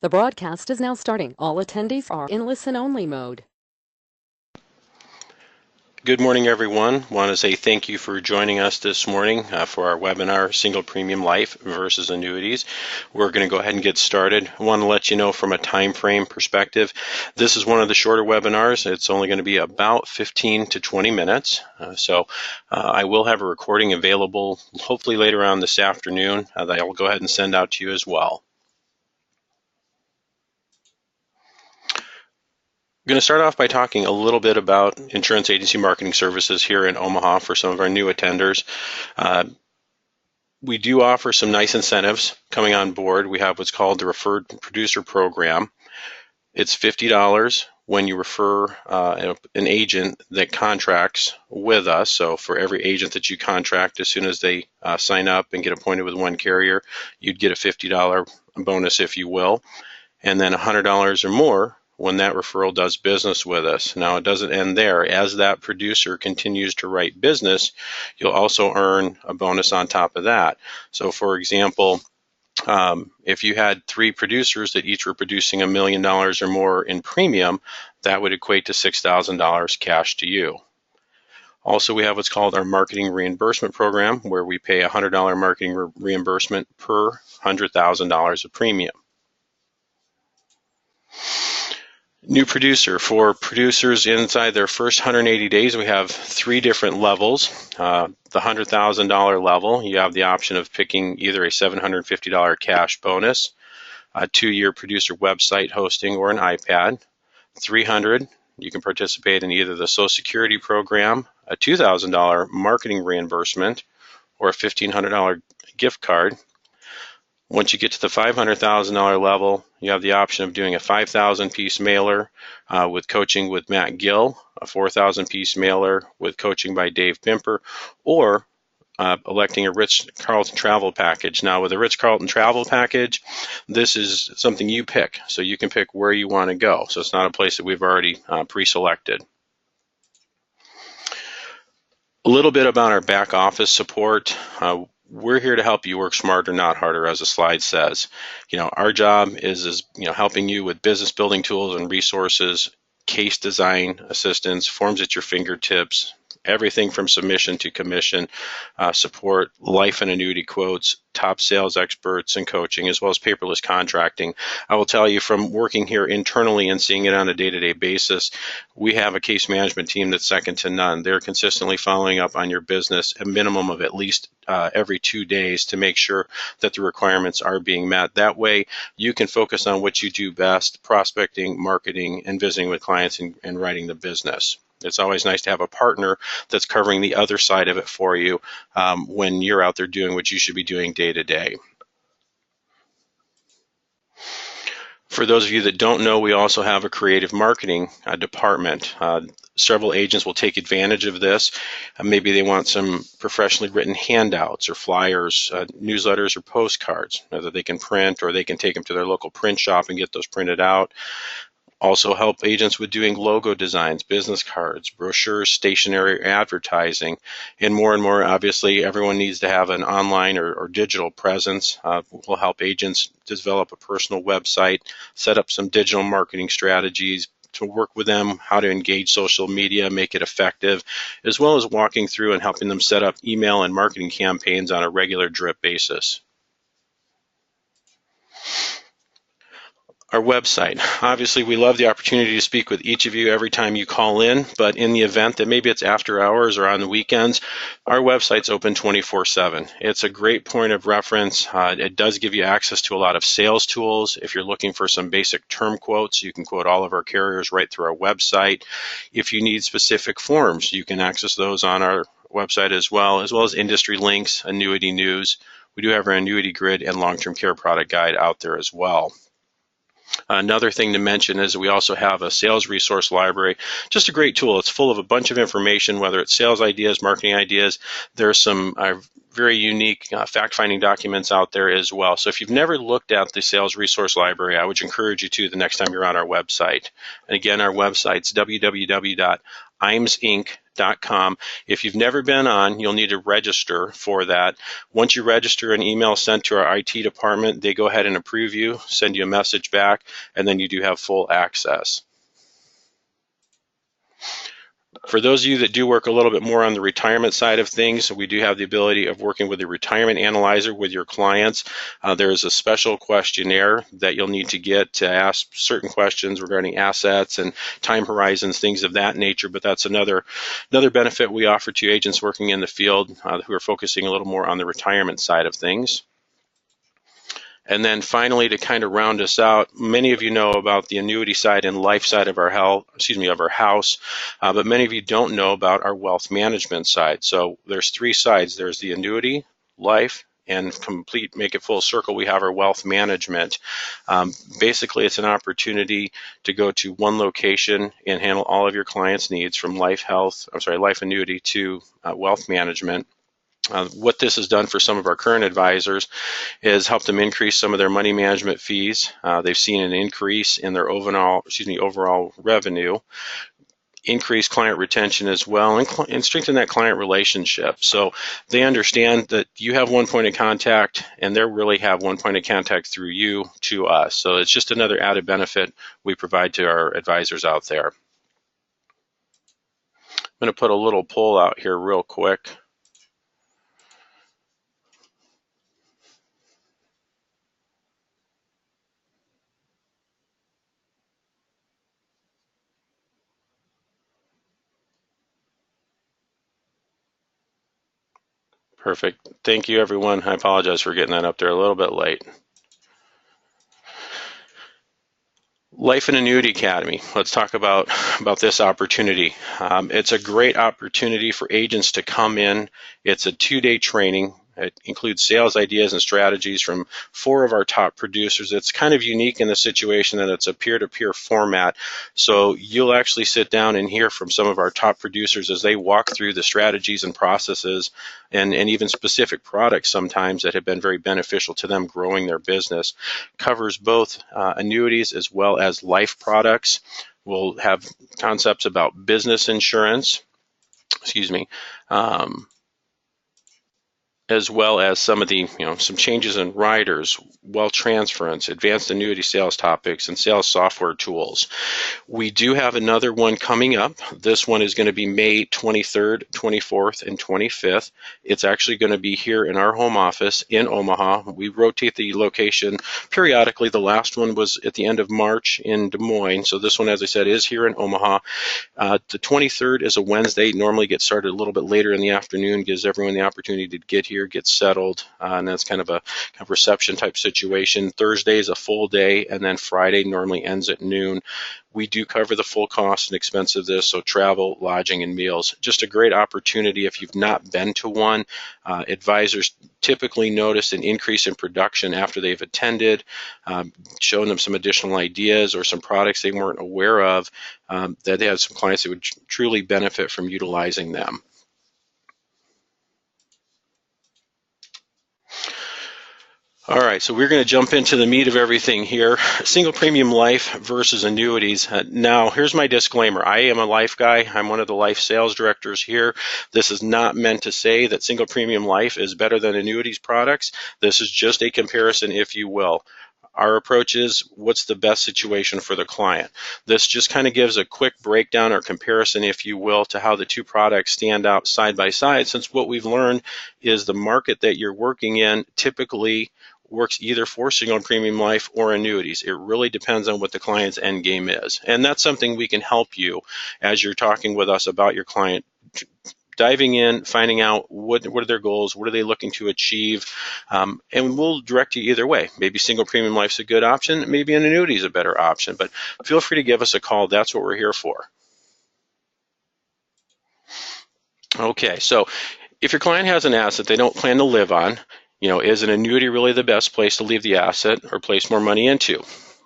The broadcast is now starting. All attendees are in listen-only mode. Good morning, everyone. Want to say thank you for joining us this morning for our webinar, Single Premium Life versus Annuities. We're going to go ahead and get started. I want to let you know from a time frame perspective, this is one of the shorter webinars. It's only going to be about 15 to 20 minutes. I will have a recording available hopefully later on this afternoon that I'll go ahead and send out to you as well. I'm going to start off by talking a little bit about insurance agency marketing services here in Omaha for some of our new attenders. We do offer some nice incentives coming on board. We have what's called the Referred Producer Program. It's $50 when you refer an agent that contracts with us. So for every agent that you contract, as soon as they sign up and get appointed with one carrier, you'd get a $50 bonus, if you will, and then $100 or more when that referral does business with us. Now, it doesn't end there. As that producer continues to write business, you'll also earn a bonus on top of that. So, for example, if you had 3 producers that each were producing $1 million or more in premium, that would equate to $6,000 cash to you. Also, we have what's called our marketing reimbursement program, where we pay a $100 marketing reimbursement per $100,000 of premium. New producer. For producers inside their first 180 days, we have 3 different levels. The $100,000 level, you have the option of picking either a $750 cash bonus, a 2-year producer website hosting, or an iPad. $300, you can participate in either the Social Security program, a $2,000 marketing reimbursement, or a $1,500 gift card. Once you get to the $500,000 level, you have the option of doing a 5,000-piece mailer with coaching with Matt Gill, a 4,000-piece mailer with coaching by Dave Pimper, or electing a Ritz-Carlton travel package. Now, with a Ritz-Carlton travel package, this is something you pick, so you can pick where you want to go. So it's not a place that we've already pre-selected. A little bit about our back office support. We're here to help you work smarter, not harder, as the slide says. Our job is helping you with business building tools and resources, case design assistance, forms at your fingertips, everything from submission to commission, support, life and annuity quotes, top sales experts and coaching, as well as paperless contracting. I will tell you, from working here internally and seeing it on a day-to-day basis, we have a case management team that's second to none. They're consistently following up on your business a minimum of at least every 2 days to make sure that the requirements are being met. That way, you can focus on what you do best: prospecting, marketing, and visiting with clients and writing the business. It's always nice to have a partner that's covering the other side of it for you when you're out there doing what you should be doing day to day. For those of you that don't know, we also have a creative marketing department. Several agents will take advantage of this. Maybe they want some professionally written handouts or flyers, newsletters or postcards that they can print, or they can take them to their local print shop and get those printed out. Also help agents with doing logo designs, business cards, brochures, stationery, advertising, and more, obviously, everyone needs to have an online or digital presence. We'll help agents develop a personal website, set up some digital marketing strategies, to work with them how to engage social media, make it effective, as well as walking through and helping them set up email and marketing campaigns on a regular drip basis. Our website. Obviously, we love the opportunity to speak with each of you every time you call in, but in the event that maybe it's after hours or on the weekends, our website's open 24/7. It's a great point of reference. It does give you access to a lot of sales tools. If you're looking for some basic term quotes, you can quote all of our carriers right through our website. If you need specific forms, you can access those on our website as well as industry links, annuity news. We do have our annuity grid and long-term care product guide out there as well. Another thing to mention is we also have a sales resource library, just a great tool. It's full of a bunch of information, whether it's sales ideas, marketing ideas. There's some very unique fact-finding documents out there as well. So if you've never looked at the sales resource library, I would encourage you to the next time you're on our website. And again, our website's www.imsinc.com. SPLvsAnnuity.com. If you've never been on, you'll need to register for that. Once you register, an email is sent to our IT department. They go ahead and approve you, send you a message back, and then you do have full access. For those of you that do work a little bit more on the retirement side of things, we do have the ability of working with a retirement analyzer with your clients. There is a special questionnaire that you'll need to get to ask certain questions regarding assets and time horizons, things of that nature. But that's another benefit we offer to agents working in the field who are focusing a little more on the retirement side of things. And then finally, to kind of round us out, many of you know about the annuity side and life side of our house, but many of you don't know about our wealth management side. So there's three sides. There's the annuity, life, and make it full circle, we have our wealth management. Basically, it's an opportunity to go to one location and handle all of your clients' needs, from life annuity to wealth management. What this has done for some of our current advisors is helped them increase some of their money management fees. They've seen an increase in their overall revenue, increase client retention as well, and strengthen that client relationship. So they understand that you have one point of contact, and they really have one point of contact through you to us. So it's just another added benefit we provide to our advisors out there. I'm going to put a little poll out here real quick. Perfect. Thank you, everyone. I apologize for getting that up there a little bit late. Life and Annuity Academy. Let's talk about this opportunity. It's a great opportunity for agents to come in. It's a 2-day training. It includes sales ideas and strategies from 4 of our top producers. It's kind of unique in the situation that it's a peer-to-peer format. So you'll actually sit down and hear from some of our top producers as they walk through the strategies and processes and even specific products sometimes that have been very beneficial to them growing their business. Covers both annuities as well as life products. We'll have concepts about business insurance, as well as some of the, some changes in riders, wealth transference, advanced annuity sales topics, and sales software tools. We do have another one coming up. This one is going to be May 23rd, 24th, and 25th. It's actually going to be here in our home office in Omaha. We rotate the location periodically. The last one was at the end of March in Des Moines. So this one, as I said, is here in Omaha. The 23rd is a Wednesday. Normally gets started a little bit later in the afternoon, gives everyone the opportunity to get here, get settled, and that's kind of a reception type situation. Thursday is a full day, and then Friday normally ends at noon. We do cover the full cost and expense of this, so travel, lodging, and meals. Just a great opportunity if you've not been to one. Advisors typically notice an increase in production after they've attended, showing them some additional ideas or some products they weren't aware of, that they have some clients that would truly benefit from utilizing them. All right, so we're going to jump into the meat of everything here. Single premium life versus annuities. Now, here's my disclaimer. I am a life guy. I'm one of the life sales directors here. This is not meant to say that single premium life is better than annuities products. This is just a comparison, if you will. Our approach is, what's the best situation for the client? This just kind of gives a quick breakdown or comparison, if you will, to how the two products stand out side by side, since what we've learned is the market that you're working in typically works either for single premium life or annuities. It really depends on what the client's end game is. And that's something we can help you as you're talking with us about your client, diving in, finding out what are their goals, what are they looking to achieve, and we'll direct you either way. Maybe single premium life's a good option, maybe an annuity is a better option, but feel free to give us a call. That's what we're here for. Okay, so if your client has an asset they don't plan to live on, is an annuity really the best place to leave the asset or place more money into?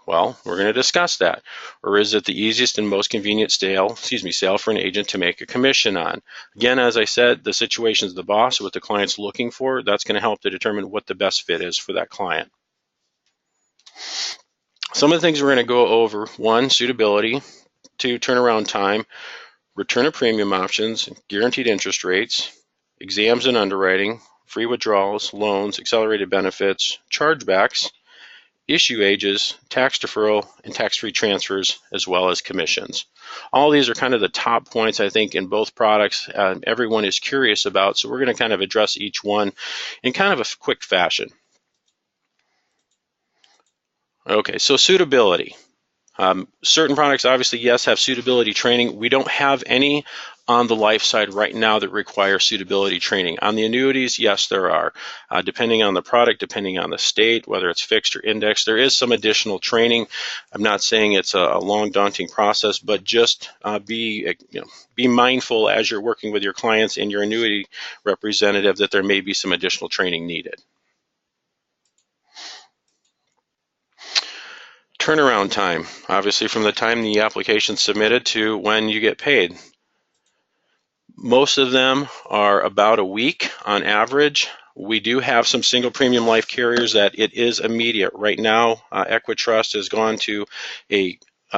Well, we're going to discuss that. Or is it the easiest and most convenient sale for an agent to make a commission on? Again, as I said, the situation's the boss, what the client's looking for. That's going to help to determine what the best fit is for that client. Some of the things we're going to go over: 1, suitability; 2, turnaround time; return of premium options, guaranteed interest rates, exams and underwriting, free withdrawals, loans, accelerated benefits, chargebacks, issue ages, tax deferral, and tax-free transfers, as well as commissions. All these are kind of the top points, I think, in both products everyone is curious about, so we're going to kind of address each one in kind of a quick fashion. Okay, so suitability. Certain products, obviously, yes, have suitability training. We don't have any on the life side right now that require suitability training. On the annuities, yes, there are. Depending on the product, depending on the state, whether it's fixed or indexed, there is some additional training. I'm not saying it's a long, daunting process, but just be mindful as you're working with your clients and your annuity representative that there may be some additional training needed. Turnaround time, obviously from the time the application is submitted to when you get paid. Most of them are about a week on average. We do have some single premium life carriers that it is immediate. Right now, Equitrust has gone to a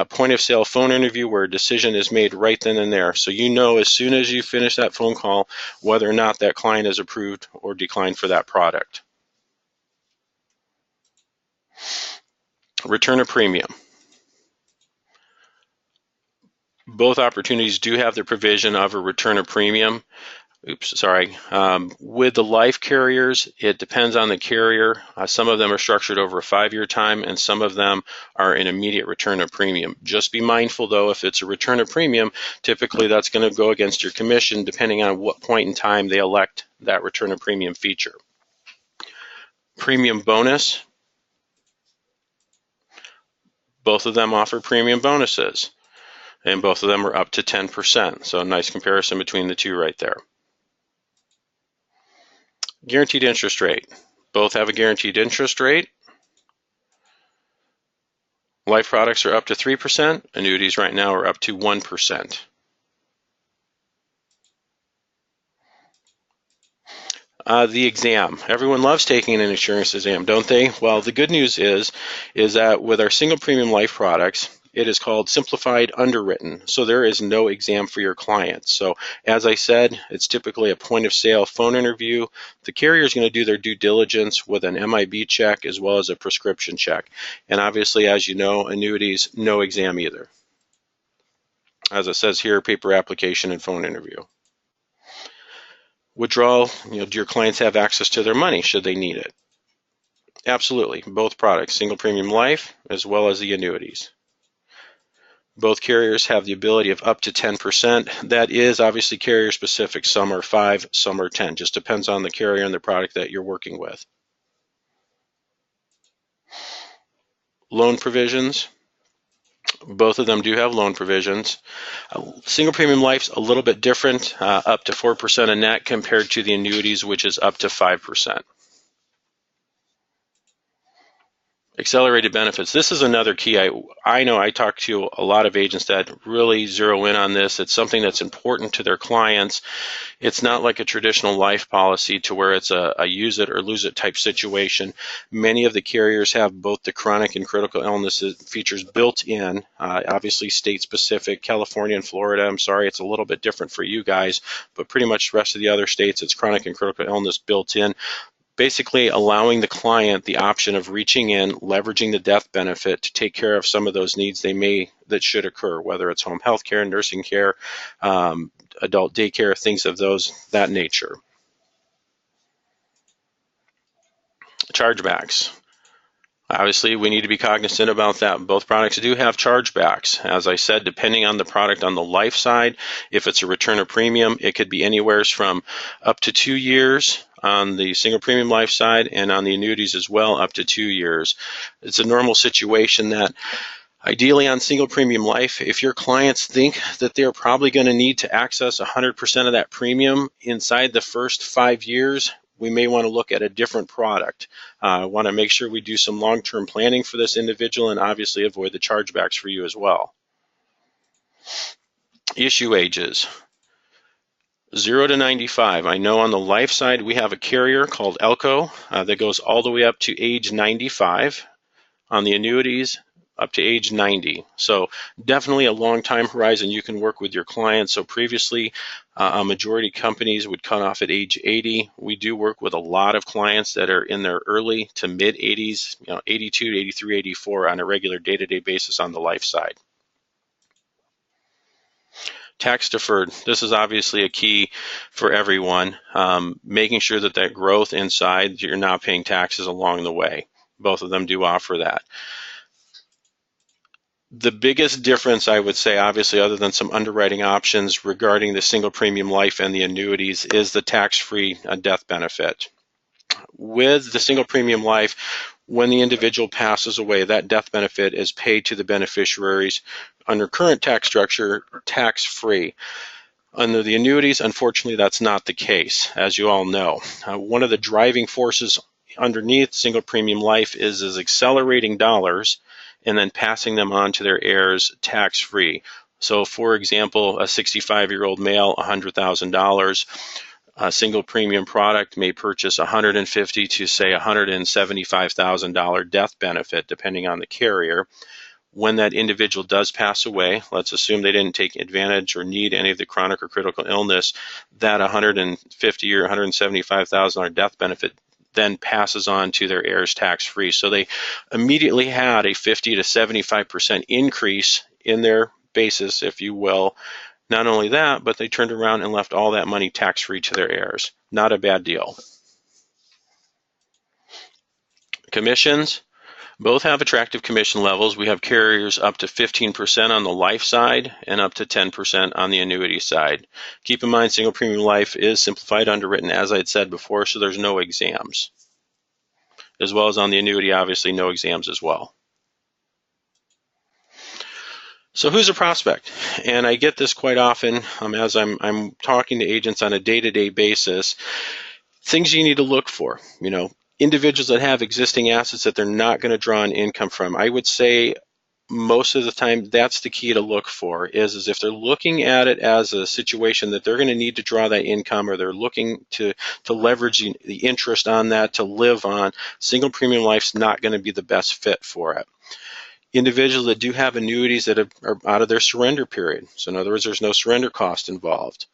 point of sale phone interview where a decision is made right then and there. So you know as soon as you finish that phone call whether or not that client is approved or declined for that product. Return of premium. Both opportunities do have the provision of a return of premium. With the life carriers, it depends on the carrier. Some of them are structured over a 5-year time, and some of them are an immediate return of premium. Just be mindful, though, if it's a return of premium, typically that's going to go against your commission depending on what point in time they elect that return of premium feature. Premium bonus. Both of them offer premium bonuses, and both of them are up to 10%. So a nice comparison between the two right there. Guaranteed interest rate. Both have a guaranteed interest rate. Life products are up to 3%. Annuities right now are up to 1%. The exam. Everyone loves taking an insurance exam, don't they? Well, the good news is that with our single premium life products, it is called simplified underwritten. So there is no exam for your clients. So as I said, it's typically a point of sale phone interview. The carrier is going to do their due diligence with an MIB check as well as a prescription check. And obviously, as you know, annuities, no exam either. As it says here, paper application and phone interview. Withdrawal, do your clients have access to their money should they need it? Absolutely. Both products, single premium life as well as the annuities. Both carriers have the ability of up to 10%. That is obviously carrier specific. Some are 5, some are 10. Just depends on the carrier and the product that you're working with. Loan provisions. Both of them do have loan provisions. Single premium life's a little bit different, up to 4% of net compared to the annuities, which is up to 5%. Accelerated benefits. This is another key. I know I talk to a lot of agents that really zero in on this. It's something that's important to their clients. It's not like a traditional life policy to where it's a use it or lose it type situation. Many of the carriers have both the chronic and critical illness features built in, obviously state specific. California and Florida, I'm sorry, it's a little bit different for you guys, but pretty much the rest of the other states, it's chronic and critical illness built in. Basically allowing the client the option of reaching in, leveraging the death benefit to take care of some of those needs that should occur, whether it's home health care, nursing care, adult daycare, things of that nature. Chargebacks. Obviously, we need to be cognizant about that. Both products do have chargebacks. As I said, depending on the product on the life side, if it's a return of premium, it could be anywhere from up to 2 years on the single premium life side, and on the annuities as well, up to 2 years. It's a normal situation that ideally on single premium life, if your clients think that they're probably going to need to access 100% of that premium inside the first 5 years, we may want to look at a different product. I want to make sure we do some long-term planning for this individual and obviously avoid the chargebacks for you as well. Issue ages. 0 to 95. I know on the life side we have a carrier called Elko that goes all the way up to age 95. On the annuities, up to age 90. So definitely a long time horizon you can work with your clients. So previously, a majority of companies would cut off at age 80. We do work with a lot of clients that are in their early to mid 80s, 82, 83, 84 on a regular day-to-day basis on the life side. Tax deferred. This is obviously a key for everyone. Making sure that that growth inside, you're not paying taxes along the way. Both of them do offer that. The biggest difference, I would say, obviously, other than some underwriting options regarding the single premium life and the annuities, is the tax-free death benefit. With the single premium life, when the individual passes away, that death benefit is paid to the beneficiaries under current tax structure, tax-free. Under the annuities, unfortunately, that's not the case, as you all know. One of the driving forces underneath single premium life is accelerating dollars and then passing them on to their heirs tax-free. So, for example, a 65-year-old male, $100,000, a single premium product may purchase $150,000 to, say, $175,000 death benefit, depending on the carrier. When that individual does pass away, let's assume they didn't take advantage or need any of the chronic or critical illness, that $150,000 or $175,000 death benefit then passes on to their heirs tax-free. So they immediately had a 50 to 75% increase in their basis, if you will. Not only that, but they turned around and left all that money tax-free to their heirs. Not a bad deal. Commissions. Both have attractive commission levels. We have carriers up to 15% on the life side and up to 10% on the annuity side. Keep in mind, single premium life is simplified underwritten, as I had said before, so there's no exams. As well as on the annuity, obviously, no exams as well. So who's a prospect? And I get this quite often as I'm talking to agents on a day-to-day basis. Things you need to look for, individuals that have existing assets that they're not going to draw an income from. I would say most of the time that's the key to look for is if they're looking at it as a situation that they're going to need to draw that income, or they're looking to leverage the interest on that to live on, single premium life's not going to be the best fit for it. Individuals that do have annuities that are out of their surrender period. So in other words, there's no surrender cost involved.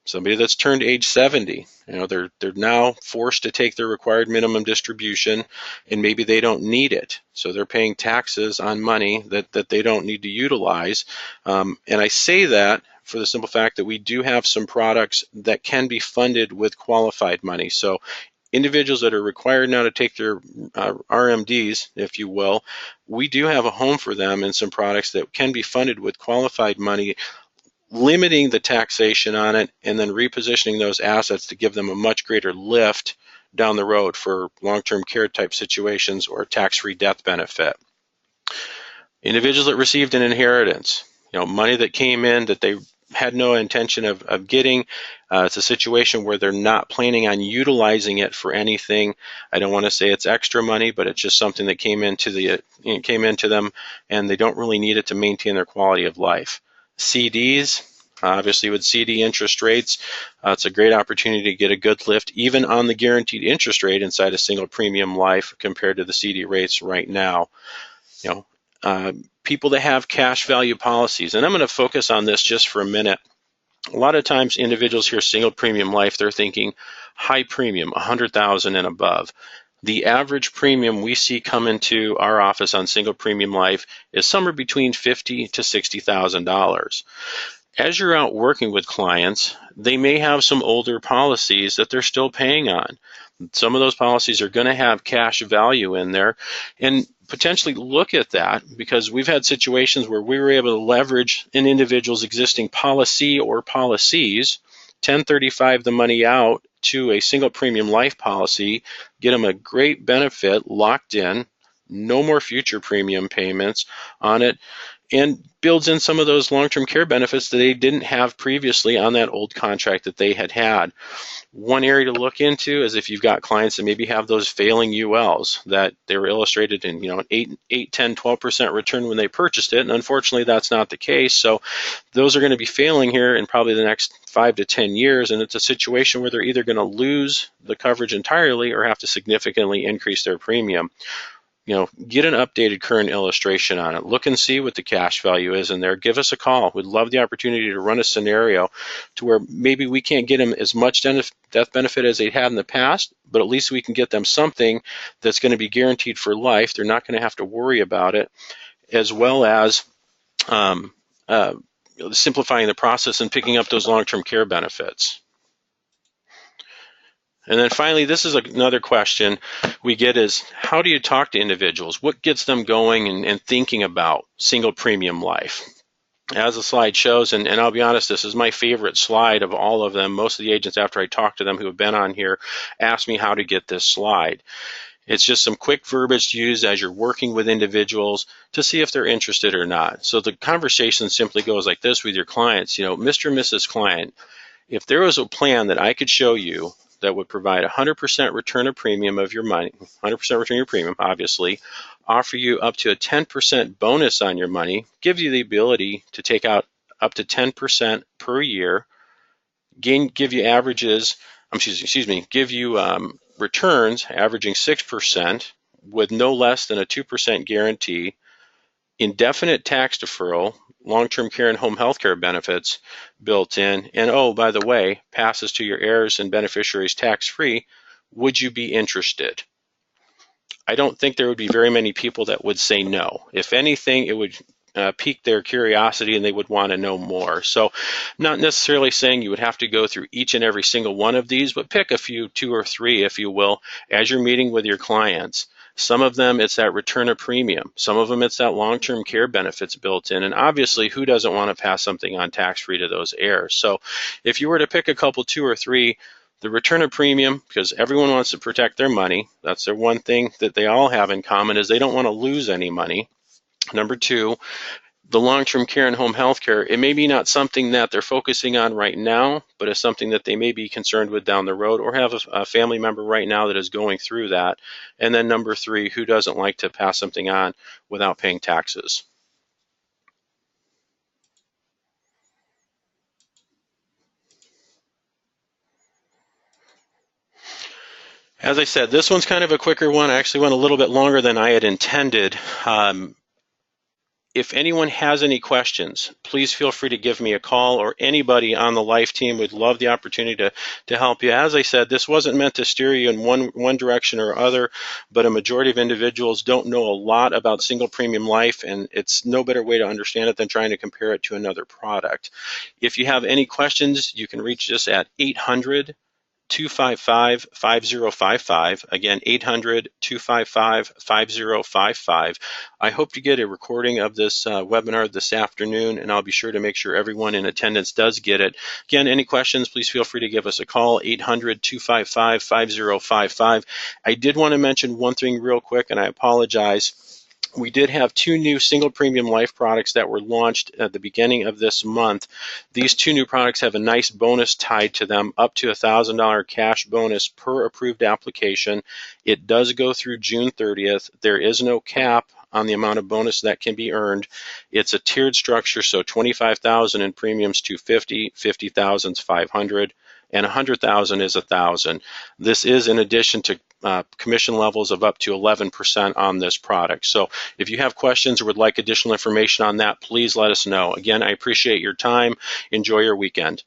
Somebody that's turned age 70, they're now forced to take their required minimum distribution, and maybe they don't need it. So they're paying taxes on money that they don't need to utilize. And I say that for the simple fact that we do have some products that can be funded with qualified money. So individuals that are required now to take their RMDs, if you will, we do have a home for them and some products that can be funded with qualified money, limiting the taxation on it and then repositioning those assets to give them a much greater lift down the road for long-term care type situations or tax-free death benefit. Individuals that received an inheritance, money that came in that they had no intention of getting. It's a situation where they're not planning on utilizing it for anything. I don't want to say it's extra money, but it's just something that came into them, and they don't really need it to maintain their quality of life. CDs, obviously with CD interest rates, it's a great opportunity to get a good lift, even on the guaranteed interest rate inside a single premium life compared to the CD rates right now. People that have cash value policies, and I'm going to focus on this just for a minute. A lot of times individuals hear single premium life, they're thinking high premium, $100,000 and above. The average premium we see come into our office on single premium life is somewhere between $50,000 to $60,000. As you're out working with clients, they may have some older policies that they're still paying on. Some of those policies are going to have cash value in there, and potentially look at that, because we've had situations where we were able to leverage an individual's existing policy or policies, 1035 the money out to a single premium life policy, get them a great benefit locked in, no more future premium payments on it, and builds in some of those long-term care benefits that they didn't have previously on that old contract that they had. One area to look into is if you've got clients that maybe have those failing ULs that they were illustrated in, an 8, 10, 12% return when they purchased it. And unfortunately, that's not the case. So those are going to be failing here in probably the next 5 to 10 years. And it's a situation where they're either going to lose the coverage entirely or have to significantly increase their premium. get an updated current illustration on it. Look and see what the cash value is in there. Give us a call. We'd love the opportunity to run a scenario to where maybe we can't get them as much death benefit as they had in the past, but at least we can get them something that's going to be guaranteed for life. They're not going to have to worry about it, as well as um, uh, simplifying the process and picking up those long-term care benefits. And then finally, this is another question we get is, how do you talk to individuals? What gets them going and thinking about single premium life? As the slide shows, and I'll be honest, this is my favorite slide of all of them. Most of the agents, after I talk to them who have been on here, ask me how to get this slide. It's just some quick verbiage to use as you're working with individuals to see if they're interested or not. So the conversation simply goes like this with your clients. Mr. and Mrs. Client, if there was a plan that I could show you that would provide 100% return of premium of your money, 100% return of your premium, obviously, offer you up to a 10% bonus on your money, give you the ability to take out up to 10% per year, give you returns averaging 6% with no less than a 2% guarantee, indefinite tax deferral, long-term care and home health care benefits built in, and oh, by the way, passes to your heirs and beneficiaries tax-free, would you be interested? I don't think there would be very many people that would say no. If anything, it would pique their curiosity and they would want to know more. So not necessarily saying you would have to go through each and every single one of these, but pick a few, 2 or 3, if you will, as you're meeting with your clients. Some of them, it's that return of premium. Some of them, it's that long-term care benefits built in. And obviously, who doesn't want to pass something on tax-free to those heirs? So if you were to pick a couple, 2 or 3, the return of premium, because everyone wants to protect their money. That's their one thing that they all have in common, is they don't want to lose any money. Number 2, the long-term care and home health care, it may be not something that they're focusing on right now, but it's something that they may be concerned with down the road or have a family member right now that is going through that. And then number 3, who doesn't like to pass something on without paying taxes? As I said, this one's kind of a quicker one. I actually went a little bit longer than I had intended. If anyone has any questions, please feel free to give me a call, or anybody on the life team would love the opportunity to help you. As I said, this wasn't meant to steer you in one direction or other, but a majority of individuals don't know a lot about single premium life, and it's no better way to understand it than trying to compare it to another product. If you have any questions, you can reach us at 800-255-5055. Again, 800-255-5055. I hope to get a recording of this webinar this afternoon, and I'll be sure to make sure everyone in attendance does get it. Again, any questions, please feel free to give us a call, 800-255-5055. I did want to mention one thing real quick, and I apologize. We did have 2 new single premium life products that were launched at the beginning of this month. These 2 new products have a nice bonus tied to them, up to $1,000 cash bonus per approved application. It does go through June 30th. There is no cap on the amount of bonus that can be earned. It's a tiered structure, so $25,000 in premiums to $50,000 is $500, and $100,000 is $1,000. This is in addition to commission levels of up to 11% on this product. So if you have questions or would like additional information on that, please let us know. Again, I appreciate your time. Enjoy your weekend.